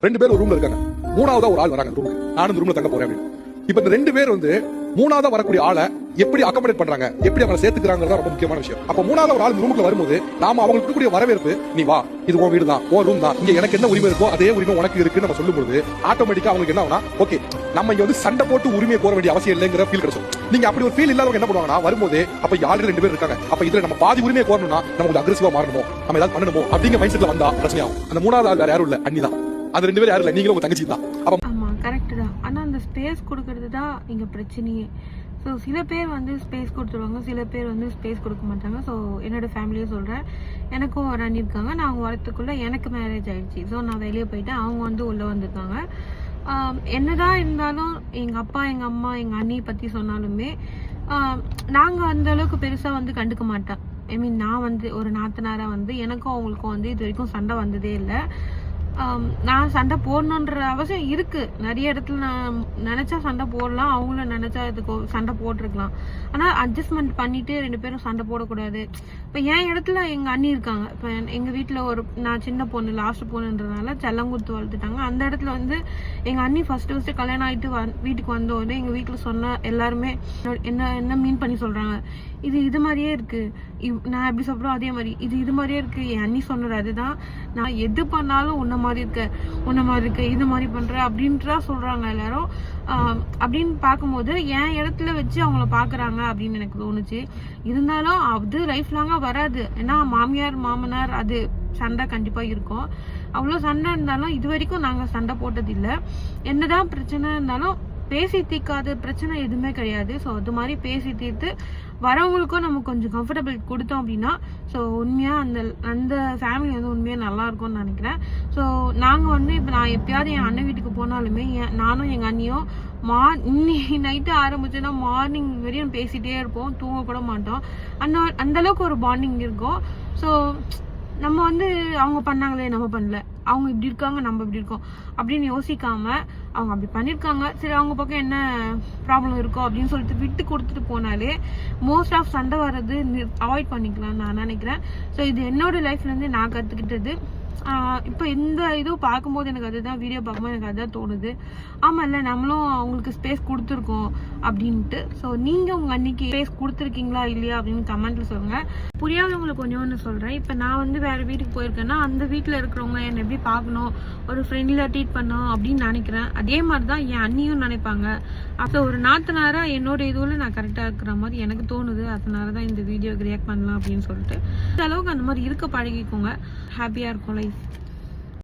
2 பேர் ஒரு ரூம்ல இருக்காங்க. மூணாவதா ஒரு ஆள் வராங்க ரூமுக்கு. நானும் இந்த ரூம்ல தங்க போறேன் அப்படின்னு. இப்ப இந்த 2 பேர் வந்து மூணாவதா வரக்கூடிய ஆளை எப்படி அகாமடேட் பண்றாங்க, எப்படி அவங்களை சேர்த்துக்கிறாங்கிறது ரொம்ப முக்கியமான விஷயம். அப்ப மூணாவது ஒரு ஆள் ரூமுக்குள்ள வரும்போது நாம அவங்களுக்கு கொடுக்கக்கூடிய வரவேற்பு, நீ வா, இது உன் வீடு தான், உன் ரூம் தான், இங்க எனக்கு என்ன உரிமை இருக்கோ அதே உரிமை உனக்கு இருக்குன்னு நம்ம சொல்லும்போது ஆட்டோமேட்டிக்கா அவங்களுக்கு என்ன ஆகும்னா, ஓகே நம்ம இங்க வந்து சண்டை போட்டு உரிமையை கோர வேண்டிய அவசியம் இல்லைங்கிற ஃபீல் கிடைக்கும். நீங்க அப்படி ஒரு ஃபீல் இல்லாதவங்க என்ன பண்ணுவாங்கன்னா வரும்போது, அப்ப யாரு 2 பேர் இருக்காங்க, அப்ப இதுல நம்ம பாதி உரிமையை கோரணும்னா நம்ம கொஞ்சம் அக்ரெசிவா மாறணுமோ, நம்ம ஏதாவது பண்ணணுமோ அப்படிங்கிற மைண்ட் செட்ல வந்தா பிரச்சனை ஆகும். அந்த மூணாவது ஆள் வேற யாரும் இல்ல, அண்ணி தான். அது 2 பேர் யாரும் இல்ல, நீங்களும் உங்க தங்கச்சி தான். ஆமா கரெக்ட் தான். ஆனா அந்த ஸ்பேஸ் கொடுக்கறது தான் இங்க பிரச்சனையே. ஸோ சில பேர் வந்து ஸ்பேஸ் கொடுத்துருவாங்க, சில பேர் வந்து ஸ்பேஸ் கொடுக்க மாட்டாங்க. ஸோ என்னோட ஃபேமிலியே சொல்கிறேன், எனக்கும் ஒரு அண்ணி இருக்காங்க. நான் அவங்க வரத்துக்குள்ளே எனக்கு மேரேஜ் ஆயிடுச்சு. ஸோ நான் வெளியே போயிட்டேன், அவங்க வந்து உள்ளே வந்திருக்காங்க. என்னதான் இருந்தாலும் எங்கள் அப்பா, எங்கள் அம்மா, எங்கள் அண்ணி பற்றி சொன்னாலுமே நாங்கள் அந்த அளவுக்கு பெருசாக வந்து கண்டுக்க மாட்டேன். ஐ மீன் நான் வந்து ஒரு நாத்தனாராக வந்து எனக்கும் அவங்களுக்கும் வந்து இது வரைக்கும் சண்டை வந்ததே இல்லை. நான் சண்டை போடணுன்ற அவசியம் இருக்கு. நிறைய இடத்துல நான் நினைச்சா சண்டை போடலாம், அவங்களும் நினைச்சா இதுக்கு சண்டை போட்டிருக்கலாம். ஆனால் அட்ஜஸ்ட்மெண்ட் பண்ணிட்டு 2 பேரும் சண்டை போடக்கூடாது. இப்போ என் இடத்துல எங்கள் அண்ணி இருக்காங்க. இப்போ எங்கள் வீட்டில் நான் சின்ன பொண்ணு, லாஸ்ட் பொண்ணுன்றதுனால செல்லங்குத்து வளர்த்துட்டாங்க. அந்த இடத்துல வந்து எங்கள் அண்ணி ஃபர்ஸ்ட் கல்யாணம் ஆகிட்டு வீட்டுக்கு வந்தோடனே எங்கள் வீட்டில் சொன்ன எல்லாருமே என்ன மீன் பண்ணி சொல்கிறாங்க, இது மாதிரியே இருக்கு, நான் எப்படி சொல்கிறோம் அதே மாதிரி இது மாதிரியே இருக்கு. என் அண்ணி சொன்னது அதுதான், நான் எது பண்ணாலும் உன்ன மாதிரி இருக்க இது மாதிரி பண்ற அப்படின்றா சொல்றாங்க எல்லாரும். அப்படின்னு பார்க்கும்போது என் இடத்துல வச்சு அவங்கள பாக்குறாங்க அப்படின்னு எனக்கு தோணுச்சு. இருந்தாலும் அது லைஃப் லாங்கா வராது. ஏன்னா மாமியார் மாமனார் அது சண்டை கண்டிப்பா இருக்கும். அவ்வளோ சண்டை இருந்தாலும் இது வரைக்கும் நாங்க சண்டை போட்டது இல்லை. என்னதான் பிரச்சனை இருந்தாலும் பேசி தீர்க்காத பிரச்சனை எதுவுமே கிடையாது. ஸோ அது மாதிரி பேசி தீர்த்து வரவங்களுக்கும் நம்ம கொஞ்சம் கம்ஃபர்டபிள் கொடுத்தோம் அப்படின்னா ஸோ உண்மையாக அந்த ஃபேமிலி வந்து உண்மையாக நல்லா இருக்கும்னு நினைக்கிறேன். ஸோ நாங்கள் வந்து இப்போ நான் எப்பயாவது என் அண்ணன் வீட்டுக்கு போனாலுமே நானும் எங்கள் அண்ணியும் இன்னைக்கு நைட்டு ஆரம்பிச்சோன்னா மார்னிங் வரையும் பேசிகிட்டே இருப்போம், தூங்க கூட மாட்டோம். அந்த அளவுக்கு ஒரு பாண்டிங் இருக்கும். ஸோ நம்ம வந்து அவங்க பண்ணாங்களே நம்ம பண்ணல, அவங்க இப்படி இருக்காங்க நம்ம இப்படி இருக்கோம் அப்படின்னு யோசிக்காம அவங்க அப்படி பண்ணியிருக்காங்க, சரி அவங்க பக்கம் என்ன ப்ராப்ளம் இருக்கோ அப்படின்னு சொல்லிட்டு விட்டு கொடுத்துட்டு போனாலே மோஸ்ட் ஆஃப் சண்டை வர்றது அவாய்ட் பண்ணிக்கலாம்னு நான் நினைக்கிறேன். ஸோ இது என்னோட லைஃப்லேருந்து நான் கற்றுக்கிட்டது. இப்போ இந்த இதுவும் பார்க்கும்போது எனக்கு அதுதான், வீடியோ பார்க்கும்போது எனக்கு அதுதான் தோணுது. ஆமாம் இல்லை நம்மளும் அவங்களுக்கு ஸ்பேஸ் கொடுத்துருக்கோம் அப்படின்ட்டு. ஸோ நீங்கள் உங்கள் அன்னைக்கு ஸ்பேஸ் கொடுத்துருக்கீங்களா இல்லையா அப்படின்னு கமெண்ட்ல சொல்லுங்கள். புரியாதவங்களுக்கு கொஞ்சம் ஒன்று சொல்கிறேன். இப்போ நான் வந்து வேறு வீட்டுக்கு போயிருக்கேன்னா அந்த வீட்டில் இருக்கிறவங்க என்னை எப்படி பார்க்கணும், ஒரு ஃப்ரெண்ட்லியாக ட்ரீட் பண்ணணும் அப்படின்னு நினைக்கிறேன். அதே மாதிரி தான் என் அண்ணியும் நினைப்பாங்க. அப்போ ஒரு நாத்தனாராக என்னோட இதுவில் நான் கரெக்டாக இருக்கிற மாதிரி எனக்கு தோணுது. அதனால தான் இந்த வீடியோக்கு ரியாக்ட் பண்ணலாம் அப்படின்னு சொல்லிட்டு. இந்த அளவுக்கு அந்த மாதிரி இருக்க பழகிக்கோங்க, ஹாப்பியாக இருக்கும் லைஃப்.